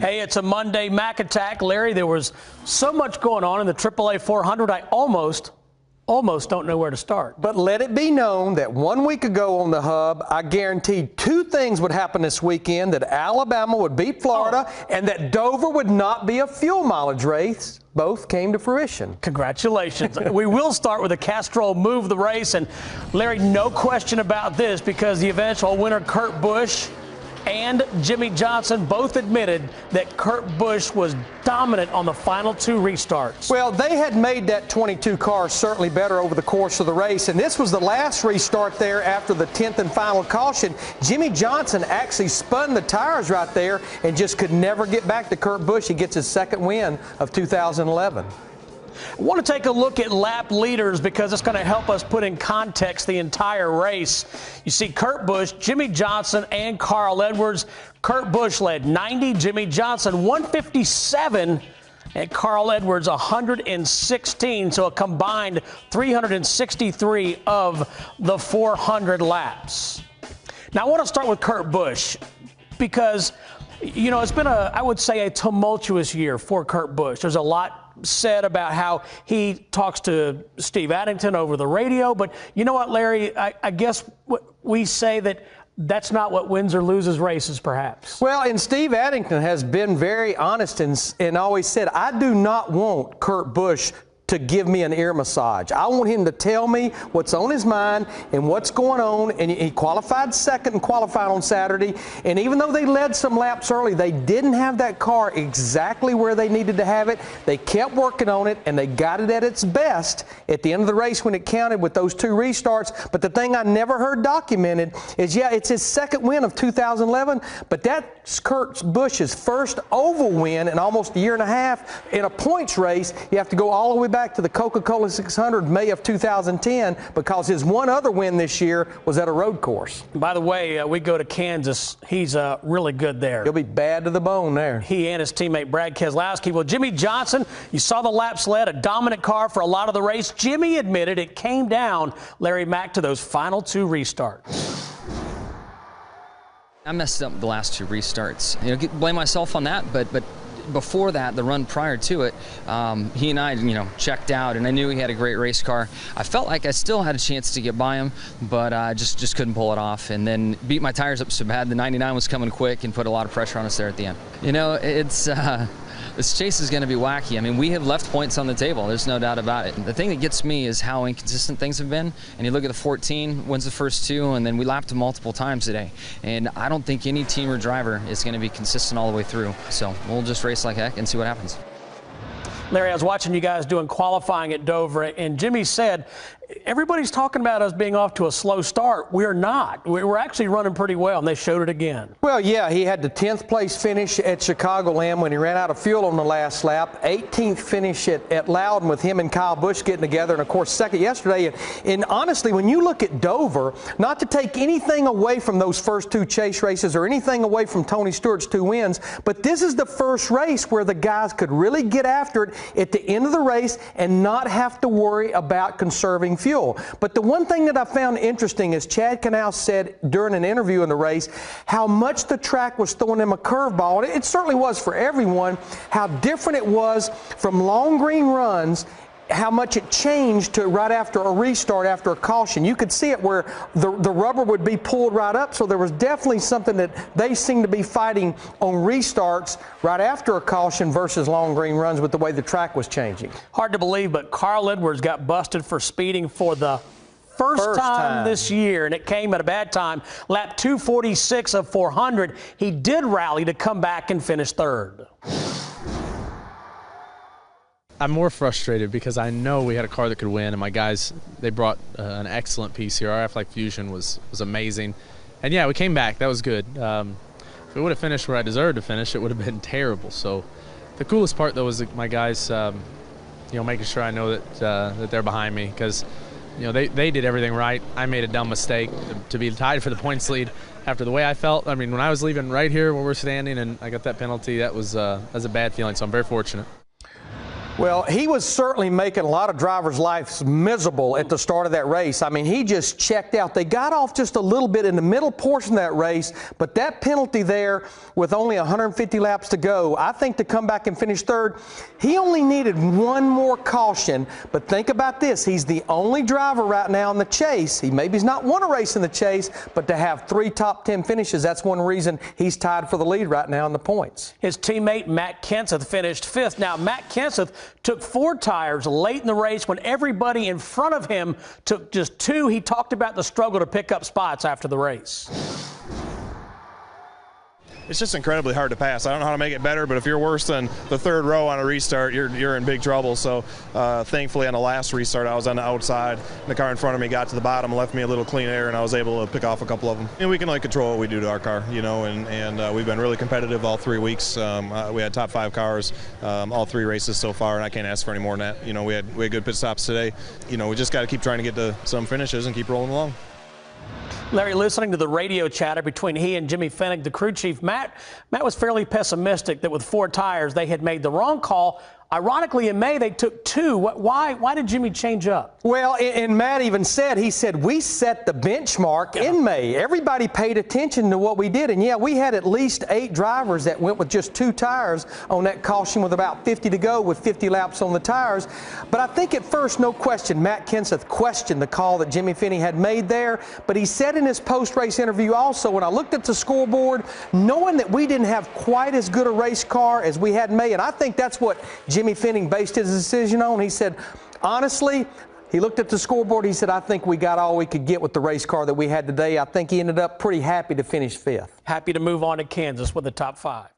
Hey, it's a Monday Mac Attack. Larry, there was so much going on in the AAA 400, I almost don't know where to start. But let it be known that 1 week ago on the Hub, I guaranteed two things would happen this weekend, that Alabama would beat Florida and that Dover would not be a fuel mileage race. Both came to fruition. Congratulations. We will start with a Castrol Move the Race. And Larry, no question about this, because the eventual winner, Kurt Busch, and Jimmie Johnson both admitted that Kurt Busch was dominant on the final two restarts. Well, they had made that 22 car certainly better over the course of the race, and this was the last restart there after the 10th and final caution. Jimmie Johnson actually spun the tires right there and just could never get back to Kurt Busch. He gets his second win of 2011. I want to take a look at lap leaders because it's going to help us put in context the entire race. You see Kurt Busch, Jimmie Johnson, and Carl Edwards. Kurt Busch led 90, Jimmie Johnson 157, and Carl Edwards 116, so a combined 363 of the 400 laps. Now I want to start with Kurt Busch because, you know, it's been I would say a tumultuous year for Kurt Busch. There's a lot said about how he talks to Steve Addington over the radio, but you know what, Larry, I guess we say that's not what wins or loses races, perhaps. Well, and Steve Addington has been very honest and always said, I do not want Kurt Busch to give me an ear massage. I want him to tell me what's on his mind and what's going on. And he qualified second and qualified on Saturday. And even though they led some laps early, they didn't have that car exactly where they needed to have it. They kept working on it, and they got it at its best at the end of the race when it counted with those two restarts. But the thing I never heard documented is, yeah, it's his second win of 2011, but that's Kurt Busch's first oval win in almost a year and a half in a points race. You have to go all the way back to the Coca-Cola 600 May of 2010 because his one other win this year was at a road course. By the way, we go to Kansas. He's really good there. He'll be bad to the bone there. He and his teammate Brad Keselowski. Well, Jimmie Johnson, you saw the laps led, a dominant car for a lot of the race. Jimmie admitted it came down, Larry Mack, to those final two restarts. I messed up the last two restarts. Blame myself on that, but before that, the run prior to it, he and I, checked out, and I knew he had a great race car. I felt like I still had a chance to get by him, but I just couldn't pull it off, and then beat my tires up so bad. The 99 was coming quick and put a lot of pressure on us there at the end. This chase is going to be wacky. I mean, we have left points on the table. There's no doubt about it. The thing that gets me is how inconsistent things have been. And you look at the 14, wins the first two, and then we lapped them multiple times today. And I don't think any team or driver is going to be consistent all the way through. So we'll just race like heck and see what happens. Larry, I was watching you guys doing qualifying at Dover, and Jimmie said, everybody's talking about us being off to a slow start. We're not. We're actually running pretty well, and they showed it again. Well, yeah, he had the 10th place finish at Chicagoland when he ran out of fuel on the last lap. 18th finish at Loudon with him and Kyle Busch getting together, and, of course, second yesterday. And honestly, when you look at Dover, not to take anything away from those first two chase races or anything away from Tony Stewart's two wins, but this is the first race where the guys could really get after it at the end of the race and not have to worry about conserving fuel. But the one thing that I found interesting is Chad Canal said during an interview in the race how much the track was throwing him a curveball. It certainly was for everyone, how different it was from long green runs, how much it changed to right after a restart, after a caution. You could see it where the rubber would be pulled right up, so there was definitely something that they seemed to be fighting on restarts right after a caution versus long green runs with the way the track was changing. Hard to believe, but Carl Edwards got busted for speeding for the first time this year, and it came at a bad time. Lap 246 of 400. He did rally to come back and finish third. I'm more frustrated because I know we had a car that could win, and my guys, they brought an excellent piece here. Our Aflac Fusion was amazing. And, yeah, we came back. That was good. If we would have finished where I deserved to finish, it would have been terrible. So the coolest part, though, was my guys, making sure I know that they're behind me because, they did everything right. I made a dumb mistake to be tied for the points lead after the way I felt. I mean, when I was leaving right here where we're standing and I got that penalty, that was a bad feeling, so I'm very fortunate. Well, he was certainly making a lot of drivers' lives miserable at the start of that race. I mean, he just checked out. They got off just a little bit in the middle portion of that race, but that penalty there with only 150 laps to go, I think to come back and finish third, he only needed one more caution. But think about this. He's the only driver right now in the chase. He's not won a race in the chase, but to have 3 top 10 finishes, that's one reason he's tied for the lead right now in the points. His teammate Matt Kenseth finished 5th. Now, Matt Kenseth took 4 tires late in the race when everybody in front of him took just 2. He talked about the struggle to pick up spots after the race. It's just incredibly hard to pass. I don't know how to make it better, but if you're worse than the 3rd row on a restart, you're in big trouble. So thankfully on the last restart, I was on the outside. And the car in front of me got to the bottom, left me a little clean air, and I was able to pick off a couple of them. And we can only control what we do to our car, you know, and we've been really competitive all 3 weeks. We had top 5 cars all 3 races so far, and I can't ask for any more than that. You know, we had good pit stops today. You know, we just got to keep trying to get to some finishes and keep rolling along. Larry, listening to the radio chatter between he and Jimmy Fennig, the crew chief, Matt was fairly pessimistic that with 4 tires they had made the wrong call. Ironically, in May, they took 2. Why did Jimmy change up? Well, and Matt even said, we set the benchmark in May. Everybody paid attention to what we did. And, yeah, we had at least 8 drivers that went with just 2 tires on that caution with about 50 to go with 50 laps on the tires. But I think at first, no question, Matt Kenseth questioned the call that Jimmy Fennig had made there. But he said in his post-race interview also, when I looked at the scoreboard, knowing that we didn't have quite as good a race car as we had in May, and I think that's what Jimmy Fennig based his decision on. He said, honestly, he looked at the scoreboard. He said, I think we got all we could get with the race car that we had today. I think he ended up pretty happy to finish 5th. Happy to move on to Kansas with the top 5.